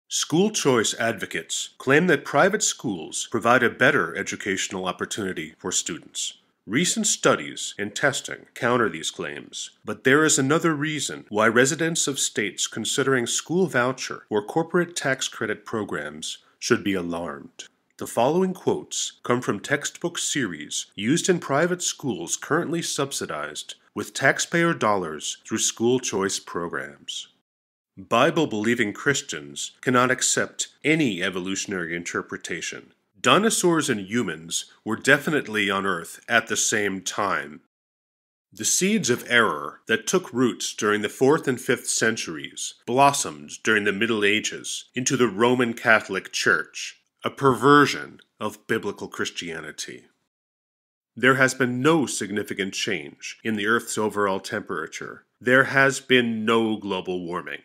School choice advocates claim that private schools provide a better educational opportunity for students. Recent studies and testing counter these claims, but there is another reason why residents of states considering school voucher or corporate tax credit programs should be alarmed. The following quotes come from textbook series used in private schools currently subsidized with taxpayer dollars through school choice programs. Bible-believing Christians cannot accept any evolutionary interpretation. Dinosaurs and humans were definitely on Earth at the same time. The seeds of error that took roots during the 4th and 5th centuries blossomed during the Middle Ages into the Roman Catholic Church, a perversion of biblical Christianity. There has been no significant change in the Earth's overall temperature. There has been no global warming.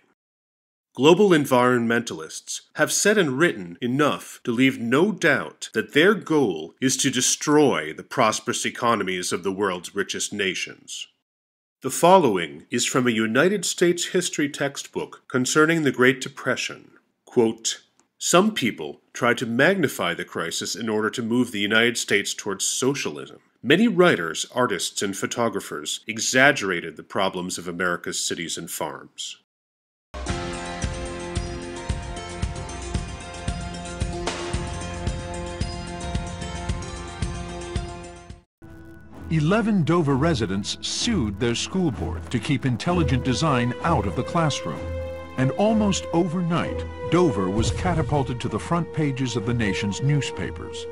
Global environmentalists have said and written enough to leave no doubt that their goal is to destroy the prosperous economies of the world's richest nations. The following is from a United States history textbook concerning the Great Depression. Quote, "Some people try to magnify the crisis in order to move the United States towards socialism. Many writers, artists, and photographers exaggerated the problems of America's cities and farms." 11 Dover residents sued their school board to keep intelligent design out of the classroom. And almost overnight, Dover was catapulted to the front pages of the nation's newspapers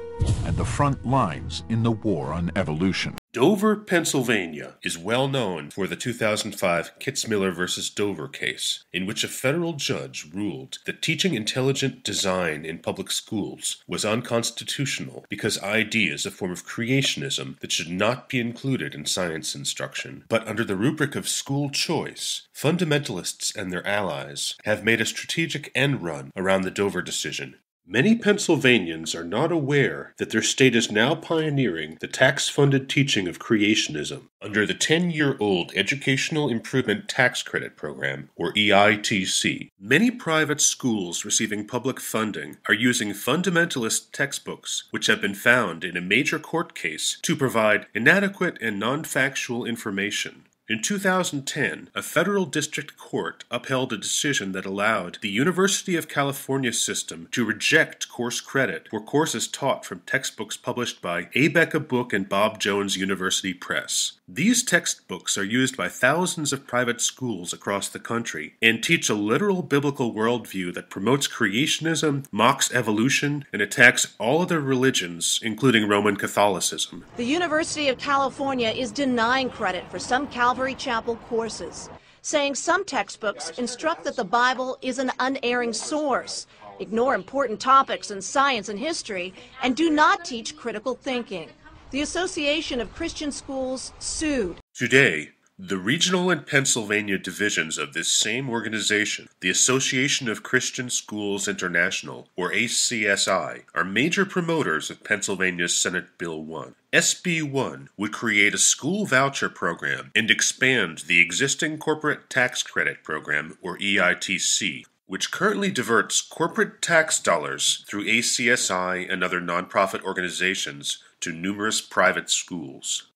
and the front lines in the war on evolution. Dover, Pennsylvania is well known for the 2005 Kitzmiller v. Dover case, in which a federal judge ruled that teaching intelligent design in public schools was unconstitutional because ID is a form of creationism that should not be included in science instruction. But under the rubric of school choice, fundamentalists and their allies have made a strategic end run around the Dover decision. Many Pennsylvanians are not aware that their state is now pioneering the tax-funded teaching of creationism under the 10-year-old Educational Improvement Tax Credit Program, or EITC. Many private schools receiving public funding are using fundamentalist textbooks, which have been found in a major court case to provide inadequate and non-factual information. In 2010, a federal district court upheld a decision that allowed the University of California system to reject course credit for courses taught from textbooks published by Abeka Book and Bob Jones University Press. These textbooks are used by thousands of private schools across the country and teach a literal biblical worldview that promotes creationism, mocks evolution, and attacks all other religions, including Roman Catholicism. The University of California is denying credit for some Calvary Chapel courses, saying some textbooks instruct that the Bible is an unerring source, ignore important topics in science and history, and do not teach critical thinking. The Association of Christian Schools sued. Today, the regional and Pennsylvania divisions of this same organization, the Association of Christian Schools International, or ACSI, are major promoters of Pennsylvania's Senate Bill 1. SB 1 would create a school voucher program and expand the existing Corporate Tax Credit Program, or EITC, which currently diverts corporate tax dollars through ACSI and other nonprofit organizations to numerous private schools.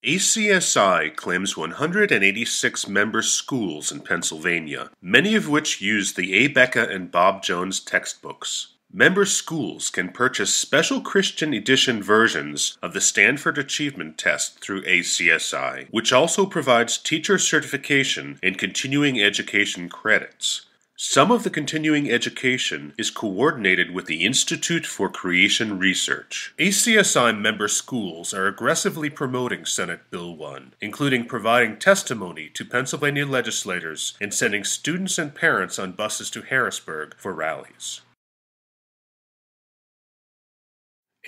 ACSI claims 186 member schools in Pennsylvania, many of which use the Abeka and Bob Jones textbooks. Member schools can purchase special Christian edition versions of the Stanford Achievement Test through ACSI, which also provides teacher certification and continuing education credits. Some of the continuing education is coordinated with the Institute for Creation Research. ACSI member schools are aggressively promoting Senate Bill 1, including providing testimony to Pennsylvania legislators and sending students and parents on buses to Harrisburg for rallies.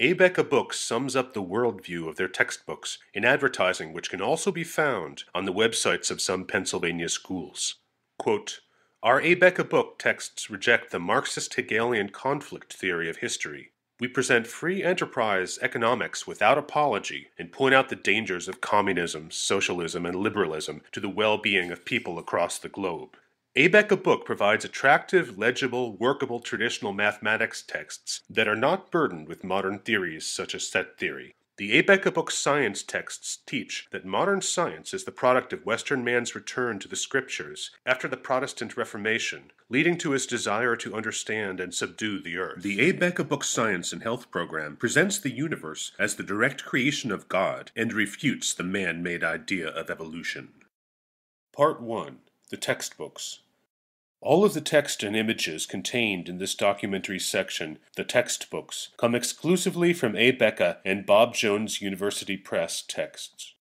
Abeka Books sums up the worldview of their textbooks in advertising which can also be found on the websites of some Pennsylvania schools. Quote, "Our Abeka book texts reject the Marxist Hegelian conflict theory of history. We present free enterprise economics without apology and point out the dangers of communism, socialism, and liberalism to the well-being of people across the globe. Abeka Book provides attractive, legible, workable traditional mathematics texts that are not burdened with modern theories such as set theory. The Abeka Book science texts teach that modern science is the product of Western man's return to the Scriptures after the Protestant Reformation, leading to his desire to understand and subdue the earth. The Abeka Book Science and Health program presents the universe as the direct creation of God and refutes the man-made idea of evolution. Part 1. The Textbooks. All of the text and images contained in this documentary section, the textbooks, come exclusively from Abeka and Bob Jones University Press texts.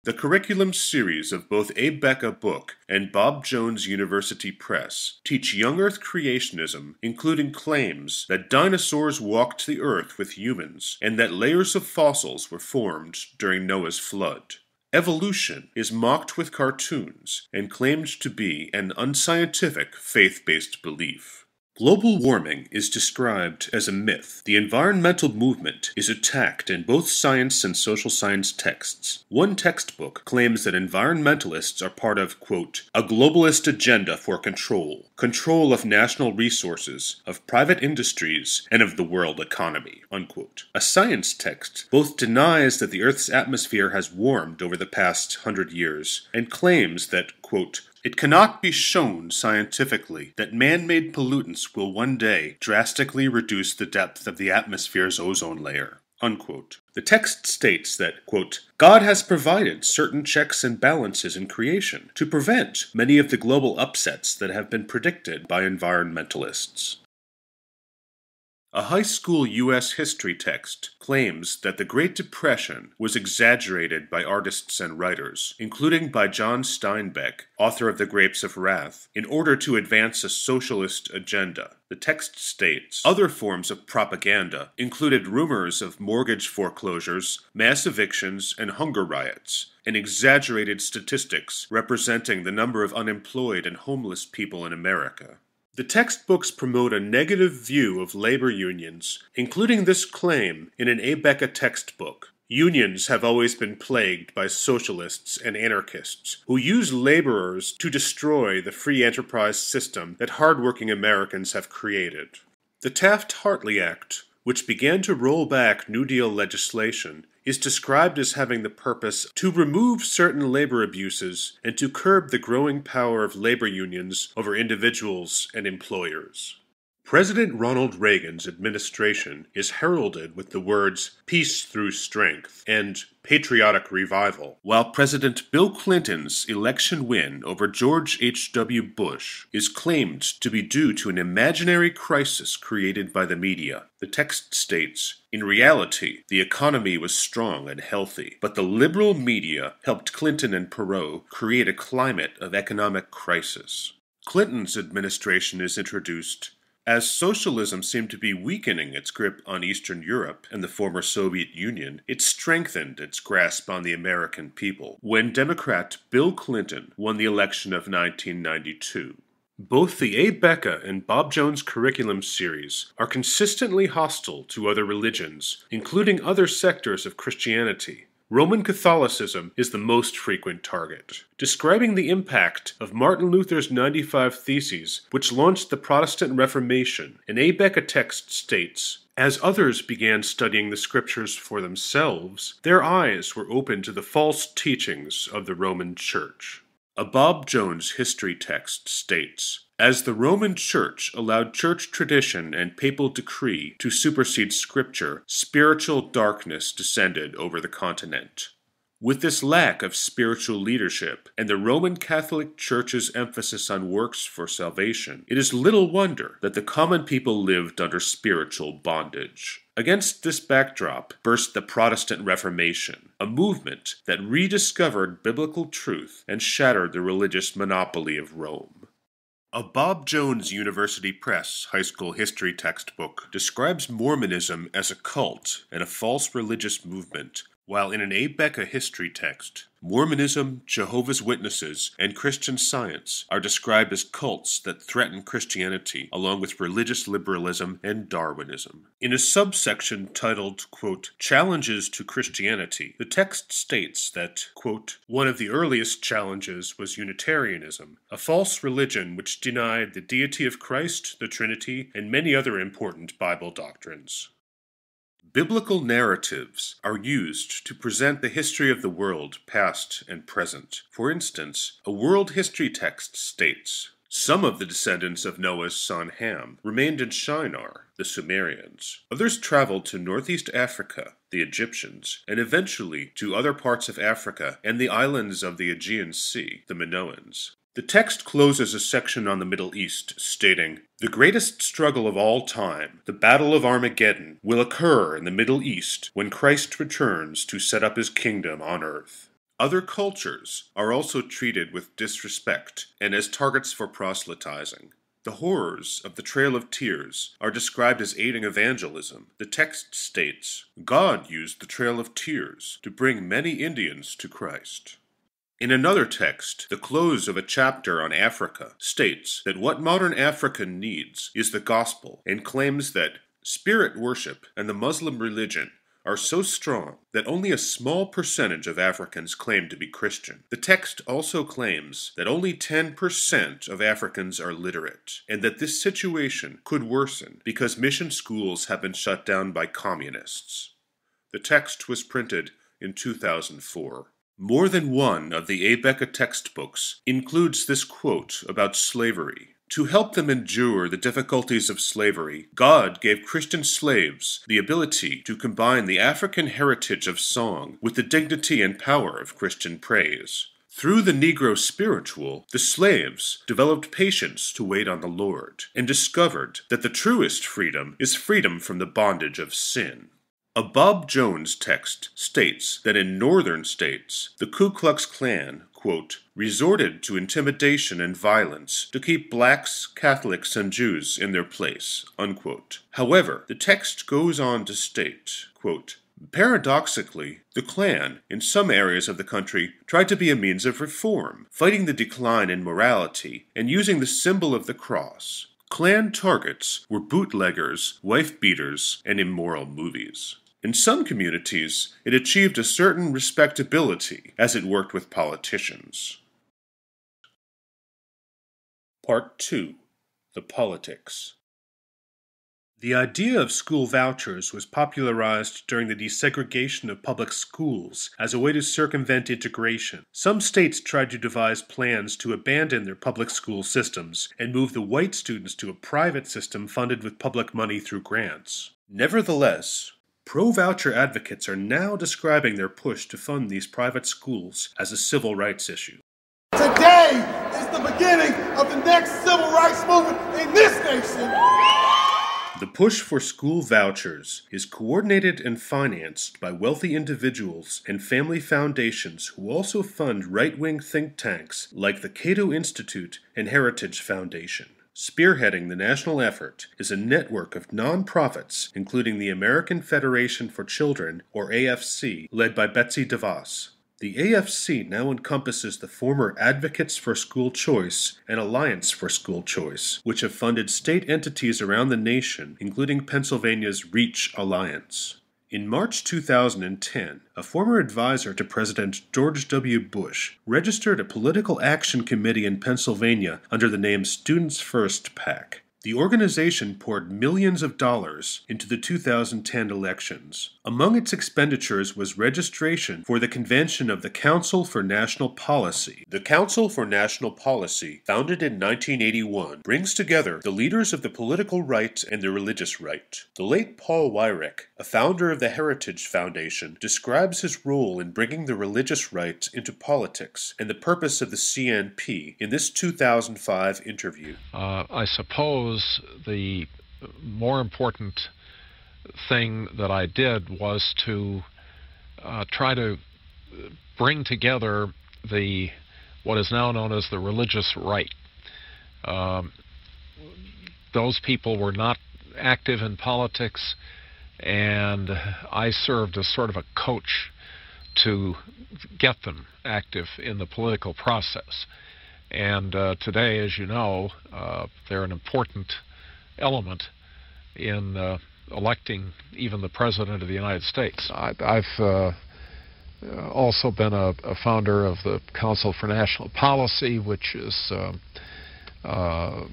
The curriculum series of both Abeka Book and Bob Jones University Press teach young Earth creationism, including claims that dinosaurs walked the Earth with humans and that layers of fossils were formed during Noah's flood. Evolution is mocked with cartoons and claimed to be an unscientific, faith-based belief. Global warming is described as a myth. The environmental movement is attacked in both science and social science texts. One textbook claims that environmentalists are part of, quote, a globalist agenda for control of national resources, of private industries, and of the world economy, unquote. A science text both denies that the Earth's atmosphere has warmed over the past 100 years and claims that, quote, it cannot be shown scientifically that man-made pollutants will one day drastically reduce the depth of the atmosphere's ozone layer, unquote. The text states that, quote, God has provided certain checks and balances in creation to prevent many of the global upsets that have been predicted by environmentalists. A high school U.S. history text claims that the Great Depression was exaggerated by artists and writers, including by John Steinbeck, author of The Grapes of Wrath, in order to advance a socialist agenda. The text states, other forms of propaganda included rumors of mortgage foreclosures, mass evictions, and hunger riots, and exaggerated statistics representing the number of unemployed and homeless people in America. The textbooks promote a negative view of labor unions, including this claim in an Abeka textbook. Unions have always been plagued by socialists and anarchists who use laborers to destroy the free enterprise system that hardworking Americans have created. The Taft-Hartley Act, which began to roll back New Deal legislation, is described as having the purpose to remove certain labor abuses and to curb the growing power of labor unions over individuals and employers. President Ronald Reagan's administration is heralded with the words peace through strength and patriotic revival, while President Bill Clinton's election win over George H.W. Bush is claimed to be due to an imaginary crisis created by the media. The text states, in reality, the economy was strong and healthy, but the liberal media helped Clinton and Perot create a climate of economic crisis. Clinton's administration is introduced as socialism seemed to be weakening its grip on Eastern Europe and the former Soviet Union. It strengthened its grasp on the American people when Democrat Bill Clinton won the election of 1992. Both the Abeka and Bob Jones curriculum series are consistently hostile to other religions, including other sectors of Christianity. Roman Catholicism is the most frequent target. Describing the impact of Martin Luther's 95 Theses, which launched the Protestant Reformation, an Abeka text states, as others began studying the Scriptures for themselves, their eyes were opened to the false teachings of the Roman Church. A Bob Jones history text states, as the Roman Church allowed church tradition and papal decree to supersede Scripture, spiritual darkness descended over the continent. With this lack of spiritual leadership and the Roman Catholic Church's emphasis on works for salvation, it is little wonder that the common people lived under spiritual bondage. Against this backdrop burst the Protestant Reformation, a movement that rediscovered biblical truth and shattered the religious monopoly of Rome. A Bob Jones University Press high school history textbook describes Mormonism as a cult and a false religious movement While in an Abeka history text, Mormonism, Jehovah's Witnesses, and Christian Science are described as cults that threaten Christianity, along with religious liberalism and Darwinism. In a subsection titled, quote, Challenges to Christianity, the text states that, quote, one of the earliest challenges was Unitarianism, a false religion which denied the deity of Christ, the Trinity, and many other important Bible doctrines. Biblical narratives are used to present the history of the world, past and present. For instance, a world history text states, some of the descendants of Noah's son Ham remained in Shinar, the Sumerians. Others traveled to northeast Africa, the Egyptians, and eventually to other parts of Africa and the islands of the Aegean Sea, the Minoans. The text closes a section on the Middle East, stating, the greatest struggle of all time, the Battle of Armageddon, will occur in the Middle East when Christ returns to set up his kingdom on earth. Other cultures are also treated with disrespect and as targets for proselytizing. The horrors of the Trail of Tears are described as aiding evangelism. The text states, God used the Trail of Tears to bring many Indians to Christ. In another text, the close of a chapter on Africa states that what modern Africa needs is the gospel and claims that spirit worship and the Muslim religion are so strong that only a small percentage of Africans claim to be Christian. The text also claims that only 10% of Africans are literate, and that this situation could worsen because mission schools have been shut down by communists. The text was printed in 2004. More than one of the Abeka textbooks includes this quote about slavery. To help them endure the difficulties of slavery, God gave Christian slaves the ability to combine the African heritage of song with the dignity and power of Christian praise. Through the Negro spiritual, the slaves developed patience to wait on the Lord, and discovered that the truest freedom is freedom from the bondage of sin. A Bob Jones text states that in northern states, the Ku Klux Klan, quote, resorted to intimidation and violence to keep blacks, Catholics, and Jews in their place, unquote. However, the text goes on to state, quote, paradoxically, the Klan, in some areas of the country, tried to be a means of reform, fighting the decline in morality and using the symbol of the cross. Klan targets were bootleggers, wife-beaters, and immoral movies. In some communities, it achieved a certain respectability as it worked with politicians. Part 2 the Politics. The idea of school vouchers was popularized during the desegregation of public schools as a way to circumvent integration. Some states tried to devise plans to abandon their public school systems and move the white students to a private system funded with public money through grants. Nevertheless, pro-voucher advocates are now describing their push to fund these private schools as a civil rights issue. Today is the beginning of the next civil rights movement in this nation. The push for school vouchers is coordinated and financed by wealthy individuals and family foundations who also fund right-wing think tanks like the Cato Institute and Heritage Foundation. Spearheading the national effort is a network of nonprofits, including the American Federation for Children, or AFC, led by Betsy DeVos. The AFC now encompasses the former Advocates for School Choice and Alliance for School Choice, which have funded state entities around the nation, including Pennsylvania's REACH Alliance. In March 2010, a former advisor to President George W. Bush registered a political action committee in Pennsylvania under the name Students First PAC. The organization poured millions of dollars into the 2010 elections. Among its expenditures was registration for the convention of the Council for National Policy. The Council for National Policy, founded in 1981, brings together the leaders of the political right and the religious right. The late Paul Weyrich, a founder of the Heritage Foundation, describes his role in bringing the religious right into politics and the purpose of the CNP in this 2005 interview. I suppose the more important thing that I did was to try to bring together what is now known as the religious right. Those people were not active in politics, and I served as sort of a coach to get them active in the political process. And today, as you know, they're an important element in electing even the President of the United States. I've also been a founder of the Council for National Policy, which is an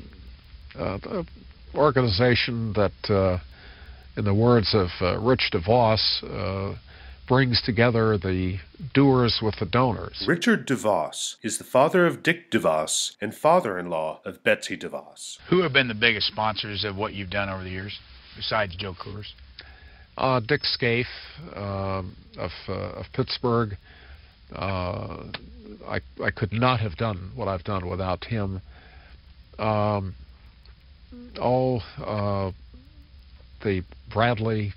organization that, in the words of Rich DeVos, brings together the doers with the donors. Richard DeVos is the father of Dick DeVos and father-in-law of Betsy DeVos. Who have been the biggest sponsors of what you've done over the years, besides Joe Coors? Dick Scaife of Pittsburgh. I could not have done what I've done without him. The Bradley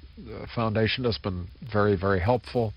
Foundation has been very, very helpful.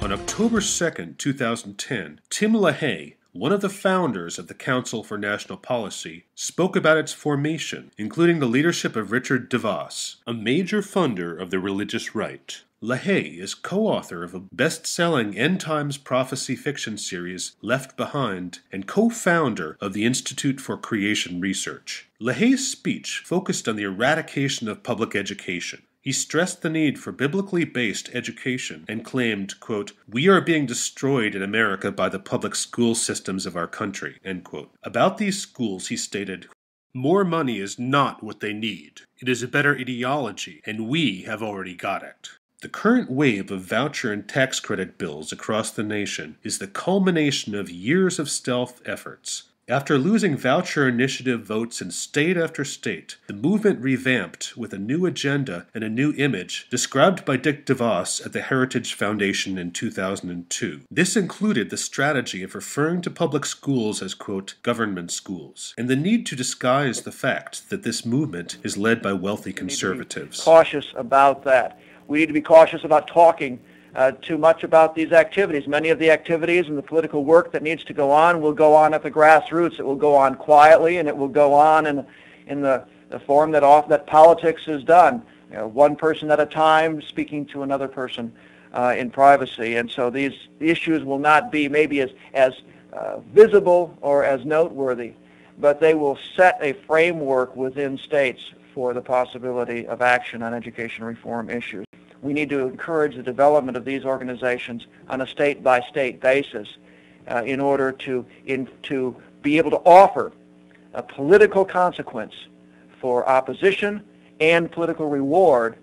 On October 2nd, 2010, Tim LaHaye, one of the founders of the Council for National Policy, spoke about its formation, including the leadership of Richard DeVos, a major funder of the religious right. LaHaye is co-author of a best-selling end-times prophecy fiction series, Left Behind, and co-founder of the Institute for Creation Research. LaHaye's speech focused on the eradication of public education. He stressed the need for biblically based education and claimed, quote, "We are being destroyed in America by the public school systems of our country," end quote. About these schools, he stated, "More money is not what they need. It is a better ideology, and we have already got it." The current wave of voucher and tax credit bills across the nation is the culmination of years of stealth efforts. After losing voucher initiative votes in state after state, the movement revamped with a new agenda and a new image described by Dick DeVos at the Heritage Foundation in 2002. This included the strategy of referring to public schools as, quote, government schools, and the need to disguise the fact that this movement is led by wealthy conservatives. Cautious about that. We need to be cautious about talking too much about these activities. Many of the activities and the political work that needs to go on will go on at the grassroots. It will go on quietly, and it will go on in the form that politics is done. You know, one person at a time speaking to another person in privacy. And so these issues will not be maybe as visible or as noteworthy, but they will set a framework within states for the possibility of action on education reform issues. We need to encourage the development of these organizations on a state-by-state basis in order to be able to offer a political consequence for opposition and political reward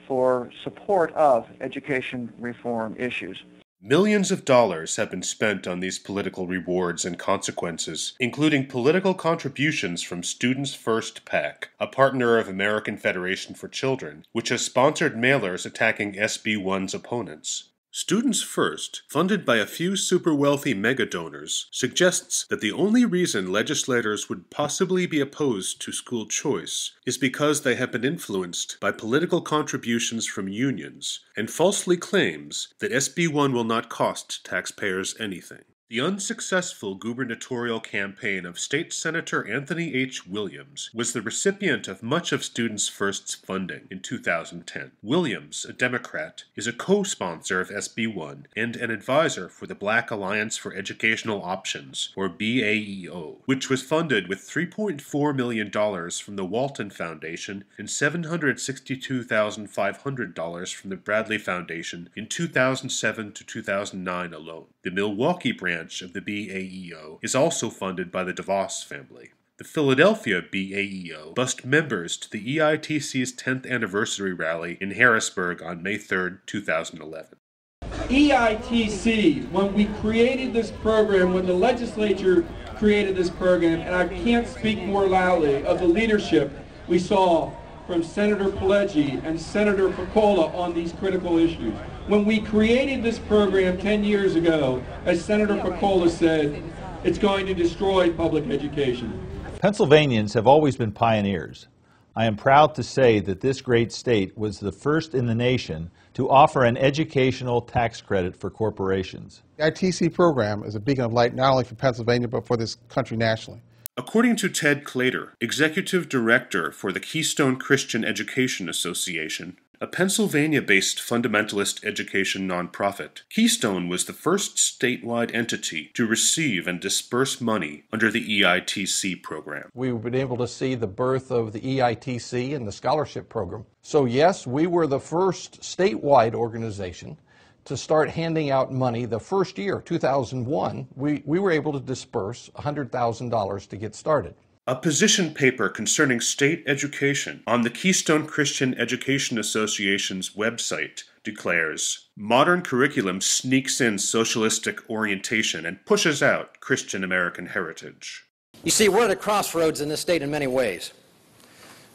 for support of education reform issues. Millions of dollars have been spent on these political rewards and consequences, including political contributions from Students First PAC, a partner of American Federation for Children, which has sponsored mailers attacking SB 1's opponents. Students First, funded by a few super-wealthy mega-donors, suggests that the only reason legislators would possibly be opposed to school choice is because they have been influenced by political contributions from unions, and falsely claims that SB 1 will not cost taxpayers anything. The unsuccessful gubernatorial campaign of State Senator Anthony H. Williams was the recipient of much of Students First's funding in 2010. Williams, a Democrat, is a co-sponsor of SB 1 and an advisor for the Black Alliance for Educational Options, or BAEO, which was funded with $3.4 million from the Walton Foundation and $762,500 from the Bradley Foundation in 2007 to 2009 alone. The Milwaukee branch of the BAEO is also funded by the DeVos family. The Philadelphia BAEO bussed members to the EITC's 10th anniversary rally in Harrisburg on May 3, 2011. EITC, when we created this program, when the legislature created this program, and I can't speak more loudly of the leadership we saw from Senator Pileggi and Senator Piccola on these critical issues. When we created this program 10 years ago, as Senator Piccola said, it's going to destroy public education. Pennsylvanians have always been pioneers. I am proud to say that this great state was the first in the nation to offer an educational tax credit for corporations. The ITC program is a beacon of light not only for Pennsylvania but for this country nationally. According to Ted Clater, executive director for the Keystone Christian Education Association, a Pennsylvania-based fundamentalist education nonprofit, Keystone was the first statewide entity to receive and disperse money under the EITC program. We've been able to see the birth of the EITC and the scholarship program. So yes, we were the first statewide organization to start handing out money. The first year, 2001, we were able to disperse $100,000 to get started. A position paper concerning state education on the Keystone Christian Education Association's website declares, modern curriculum sneaks in socialistic orientation and pushes out Christian American heritage. You see, we're at a crossroads in this state in many ways.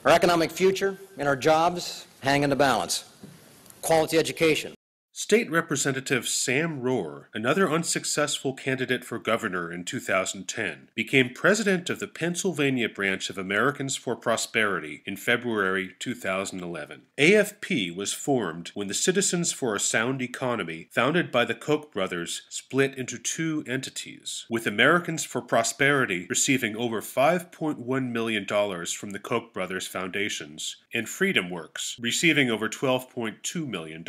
Our economic future and our jobs hang in the balance. Quality education. State Representative Sam Rohr, another unsuccessful candidate for governor in 2010, became president of the Pennsylvania branch of Americans for Prosperity in February 2011. AFP was formed when the Citizens for a Sound Economy, founded by the Koch brothers, split into two entities, with Americans for Prosperity receiving over $5.1 million from the Koch brothers foundations, and Freedom Works receiving over $12.2 million.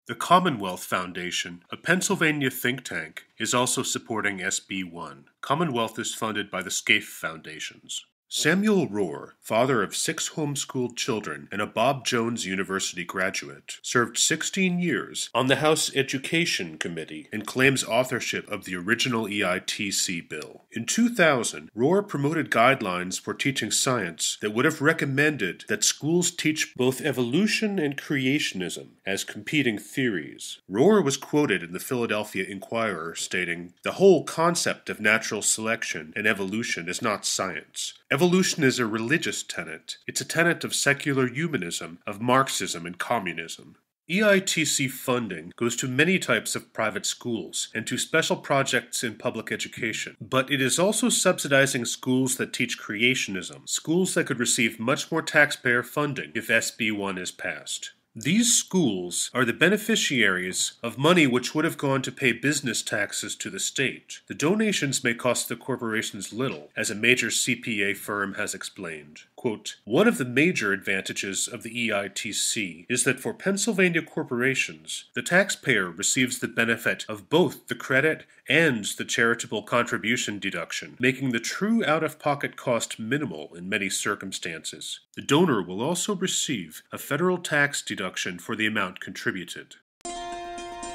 The Commonwealth Foundation, a Pennsylvania think tank, is also supporting SB 1. Commonwealth is funded by the Scaife Foundations. Samuel Rohr, father of 6 homeschooled children and a Bob Jones University graduate, served 16 years on the House Education Committee and claims authorship of the original EITC bill. In 2000, Rohr promoted guidelines for teaching science that would have recommended that schools teach both evolution and creationism as competing theories. Rohr was quoted in the Philadelphia Inquirer stating, "The whole concept of natural selection and evolution is not science. Evolution is a religious tenet. It's a tenet of secular humanism, of Marxism and communism." EITC funding goes to many types of private schools and to special projects in public education, but it is also subsidizing schools that teach creationism, schools that could receive much more taxpayer funding if SB 1 is passed. These schools are the beneficiaries of money which would have gone to pay business taxes to the state. The donations may cost the corporations little, as a major CPA firm has explained. Quote, "One of the major advantages of the EITC is that for Pennsylvania corporations, the taxpayer receives the benefit of both the credit and the charitable contribution deduction, making the true out-of-pocket cost minimal in many circumstances. The donor will also receive a federal tax deduction for the amount contributed."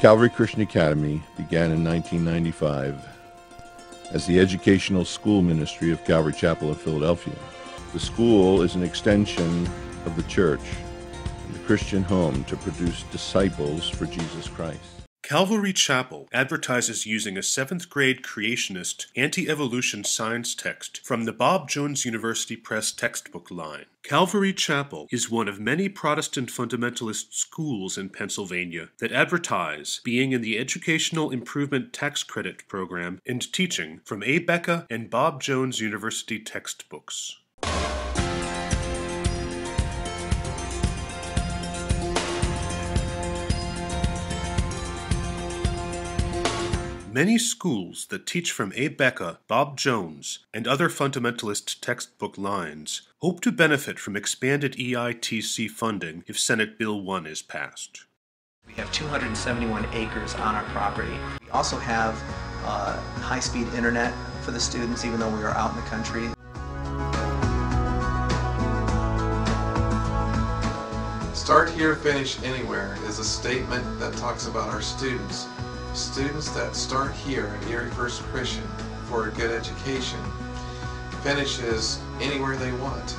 Calvary Christian Academy began in 1995 as the educational school ministry of Calvary Chapel of Philadelphia. The school is an extension of the church and the Christian home to produce disciples for Jesus Christ. Calvary Chapel advertises using a 7th grade creationist anti-evolution science text from the Bob Jones University Press textbook line. Calvary Chapel is one of many Protestant fundamentalist schools in Pennsylvania that advertise being in the Educational Improvement Tax Credit Program and teaching from A. Becca and Bob Jones University textbooks. Many schools that teach from A. Becca, Bob Jones, and other fundamentalist textbook lines hope to benefit from expanded EITC funding if Senate Bill 1 is passed. We have 271 acres on our property. We also have high-speed internet for the students, even though we are out in the country. Start Here, Finish Anywhere is a statement that talks about our students. Students that start here at Erie First Christian for a good education finishes anywhere they want.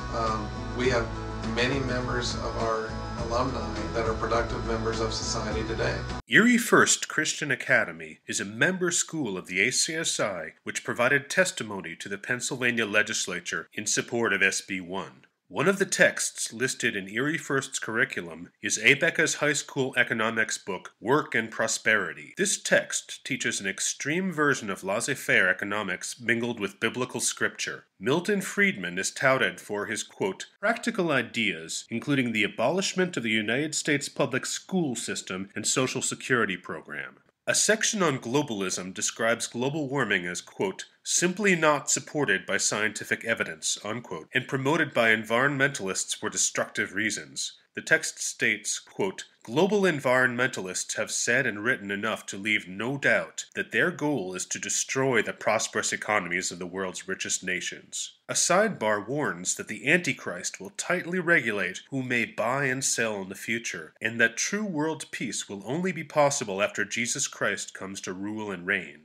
We have many members of our alumni that are productive members of society today. Erie First Christian Academy is a member school of the ACSI which provided testimony to the Pennsylvania legislature in support of SB 1. One of the texts listed in Erie First's curriculum is A. Becca's high school economics book, Work and Prosperity. This text teaches an extreme version of laissez-faire economics mingled with biblical scripture. Milton Friedman is touted for his, quote, practical ideas, including the abolishment of the United States public school system and Social Security program. A section on globalism describes global warming as, quote, simply not supported by scientific evidence, unquote, and promoted by environmentalists for destructive reasons. The text states, quote, global environmentalists have said and written enough to leave no doubt that their goal is to destroy the prosperous economies of the world's richest nations. A sidebar warns that the Antichrist will tightly regulate who may buy and sell in the future, and that true world peace will only be possible after Jesus Christ comes to rule and reign.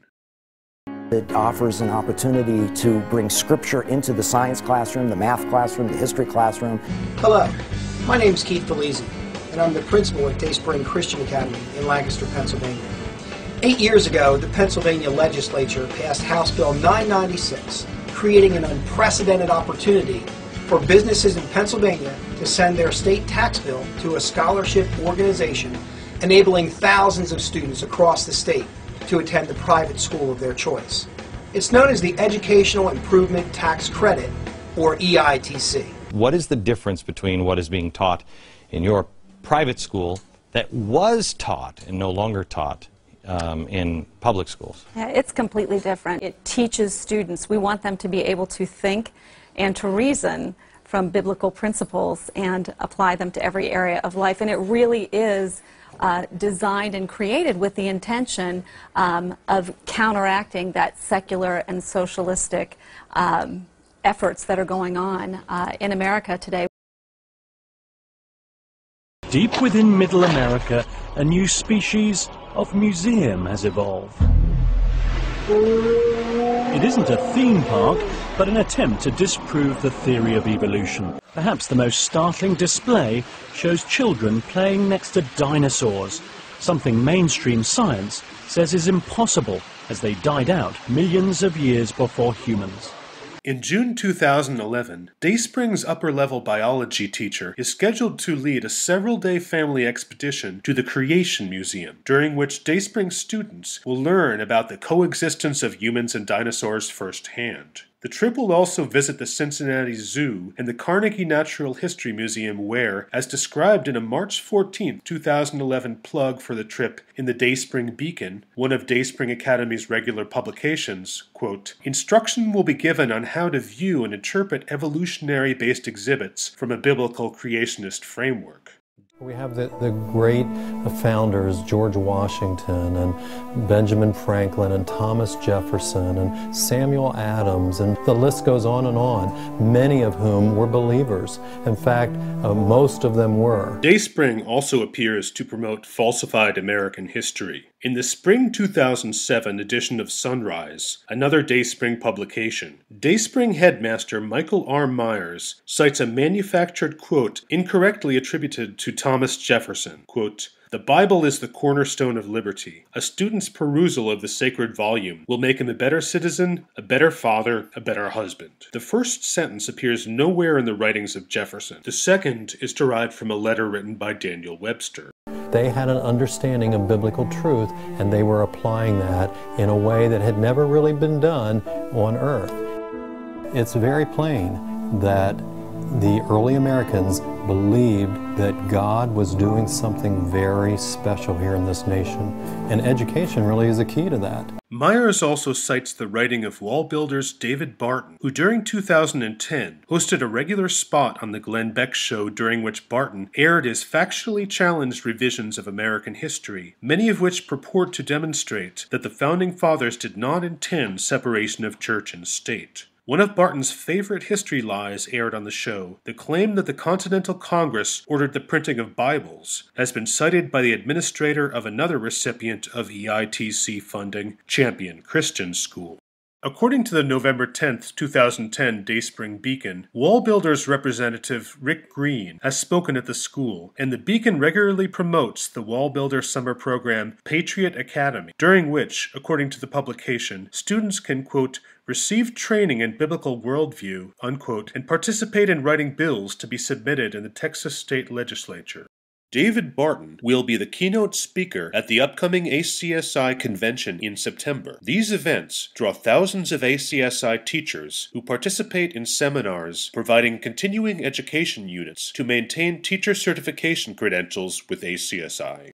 It offers an opportunity to bring Scripture into the science classroom, the math classroom, the history classroom. Hello, my name is Keith Felizi, and I'm the principal at Dayspring Christian Academy in Lancaster, Pennsylvania. 8 years ago, the Pennsylvania legislature passed House Bill 996, creating an unprecedented opportunity for businesses in Pennsylvania to send their state tax bill to a scholarship organization, enabling thousands of students across the state to attend the private school of their choice. It's known as the Educational Improvement Tax Credit, or EITC. What is the difference between what is being taught in your private school that was taught and no longer taught in public schools? Yeah, it's completely different. It teaches students. We want them to be able to think and to reason from biblical principles and apply them to every area of life. And it really is designed and created with the intention of counteracting that secular and socialistic efforts that are going on in America today. Deep within Middle America, a new species of museum has evolved. It isn't a theme park, but an attempt to disprove the theory of evolution. Perhaps the most startling display shows children playing next to dinosaurs, something mainstream science says is impossible as they died out millions of years before humans. In June 2011, Dayspring's upper-level biology teacher is scheduled to lead a several-day family expedition to the Creation Museum, during which Dayspring students will learn about the coexistence of humans and dinosaurs firsthand. The trip will also visit the Cincinnati Zoo and the Carnegie Natural History Museum where, as described in a March 14, 2011 plug for the trip in the Dayspring Beacon, one of Dayspring Academy's regular publications, quote, instruction will be given on how to view and interpret evolutionary-based exhibits from a biblical creationist framework. We have the great founders, George Washington and Benjamin Franklin and Thomas Jefferson and Samuel Adams, and the list goes on, many of whom were believers. In fact, most of them were. Dayspring also appears to promote falsified American history. In the spring 2007 edition of Sunrise, another Dayspring publication, Dayspring headmaster Michael R. Myers cites a manufactured quote incorrectly attributed to Thomas Jefferson, quote, the Bible is the cornerstone of liberty. A student's perusal of the sacred volume will make him a better citizen, a better father, a better husband. The first sentence appears nowhere in the writings of Jefferson. The second is derived from a letter written by Daniel Webster. They had an understanding of biblical truth, and they were applying that in a way that had never really been done on earth. It's very plain that the early Americans believed that God was doing something very special here in this nation, and education really is a key to that. Myers also cites the writing of wall builders David Barton, who during 2010 hosted a regular spot on the Glenn Beck Show during which Barton aired his factually challenged revisions of American history, many of which purport to demonstrate that the Founding Fathers did not intend separation of church and state. One of Barton's favorite history lies aired on the show, the claim that the Continental Congress ordered the printing of Bibles, has been cited by the administrator of another recipient of EITC funding, Champion Christian School. According to the November 10, 2010 Dayspring Beacon, Wall Builders representative Rick Green has spoken at the school, and the Beacon regularly promotes the Wall Builder summer program Patriot Academy, during which, according to the publication, students can, quote, receive training in biblical worldview, unquote, and participate in writing bills to be submitted in the Texas state legislature. David Barton will be the keynote speaker at the upcoming ACSI convention in September. These events draw thousands of ACSI teachers who participate in seminars providing continuing education units to maintain teacher certification credentials with ACSI.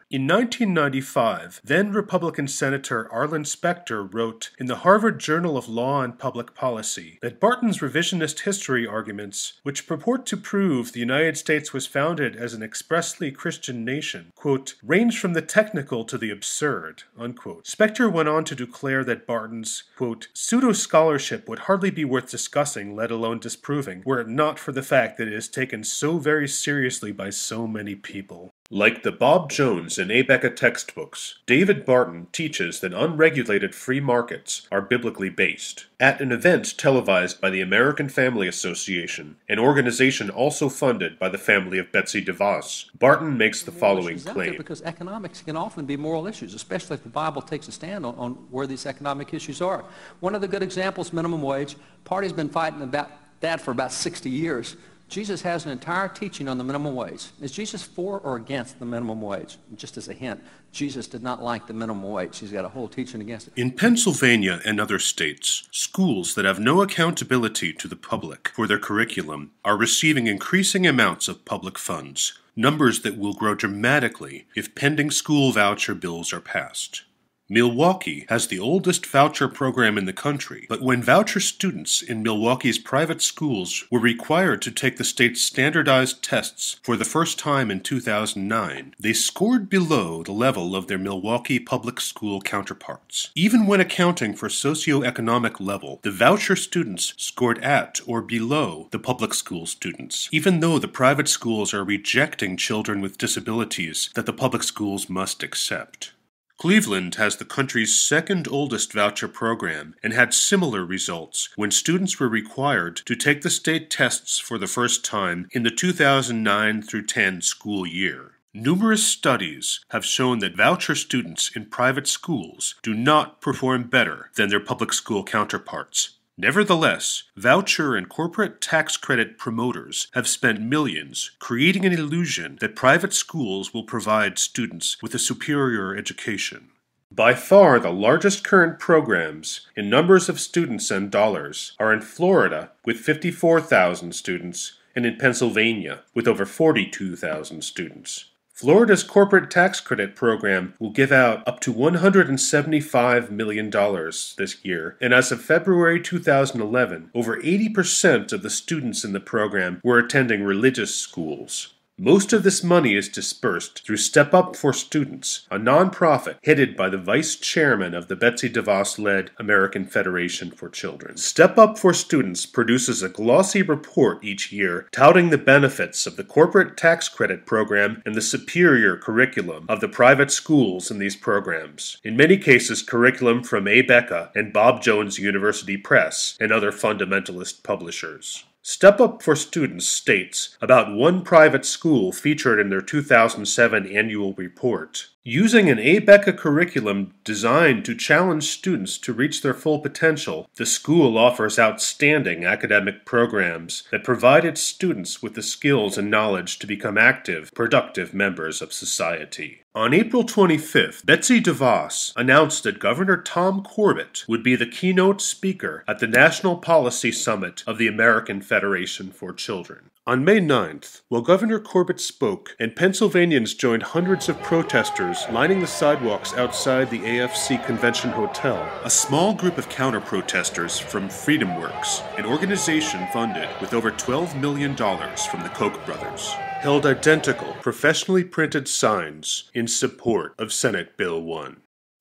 In 1995, then Republican Senator Arlen Specter wrote in the Harvard Journal of Law and Public Policy that Barton's revisionist history arguments, which purport to prove the United States was founded as an expressly Christian nation, quote, range from the technical to the absurd, unquote. Specter went on to declare that Barton's, quote, pseudo-scholarship would hardly be worth discussing, let alone disproving, were it not for the fact that it is taken so very seriously by so many people. Like the Bob Jones and Abeka textbooks, David Barton teaches that unregulated free markets are biblically based. At an event televised by the American Family Association, an organization also funded by the family of Betsy DeVos, Barton makes the following claim. Because economics can often be moral issues, especially if the Bible takes a stand on where these economic issues are. One of the good examples, minimum wage. Party's been fighting about that for about 60 years. Jesus has an entire teaching on the minimum wage. Is Jesus for or against the minimum wage? Just as a hint, Jesus did not like the minimum wage. He's got a whole teaching against it. In Pennsylvania and other states, schools that have no accountability to the public for their curriculum are receiving increasing amounts of public funds, numbers that will grow dramatically if pending school voucher bills are passed. Milwaukee has the oldest voucher program in the country, but when voucher students in Milwaukee's private schools were required to take the state's standardized tests for the first time in 2009, they scored below the level of their Milwaukee public school counterparts. Even when accounting for socioeconomic level, the voucher students scored at or below the public school students, even though the private schools are rejecting children with disabilities that the public schools must accept. Cleveland has the country's second oldest voucher program and had similar results when students were required to take the state tests for the first time in the 2009 through 10 school year. Numerous studies have shown that voucher students in private schools do not perform better than their public school counterparts. Nevertheless, voucher and corporate tax credit promoters have spent millions creating an illusion that private schools will provide students with a superior education. By far the largest current programs in numbers of students and dollars are in Florida with 54,000 students and in Pennsylvania with over 42,000 students. Florida's corporate tax credit program will give out up to $175 million this year, and as of February 2011, over 80% of the students in the program were attending religious schools. Most of this money is dispersed through Step Up for Students, a nonprofit headed by the vice chairman of the Betsy DeVos-led American Federation for Children. Step Up for Students produces a glossy report each year touting the benefits of the corporate tax credit program and the superior curriculum of the private schools in these programs. In many cases, curriculum from Abeka and Bob Jones University Press and other fundamentalist publishers. Step Up for Students states about one private school featured in their 2007 annual report. Using an Abeka curriculum designed to challenge students to reach their full potential, the school offers outstanding academic programs that provide its students with the skills and knowledge to become active, productive members of society. On April 25th, Betsy DeVos announced that Governor Tom Corbett would be the keynote speaker at the National Policy Summit of the American Federation for Children. On May 9th, while Governor Corbett spoke and Pennsylvanians joined hundreds of protesters lining the sidewalks outside the AFC Convention Hotel, a small group of counter-protesters from FreedomWorks, an organization funded with over $12 million from the Koch brothers, held identical, professionally printed signs in support of Senate Bill 1.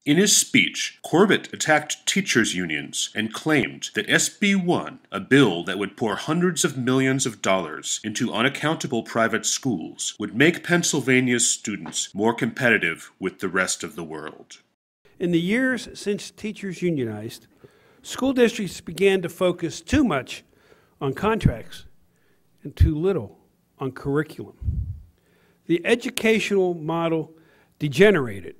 In his speech, Corbett attacked teachers' unions and claimed that SB 1, a bill that would pour hundreds of millions of dollars into unaccountable private schools, would make Pennsylvania's students more competitive with the rest of the world. In the years since teachers unionized, school districts began to focus too much on contracts and too little on curriculum. The educational model degenerated.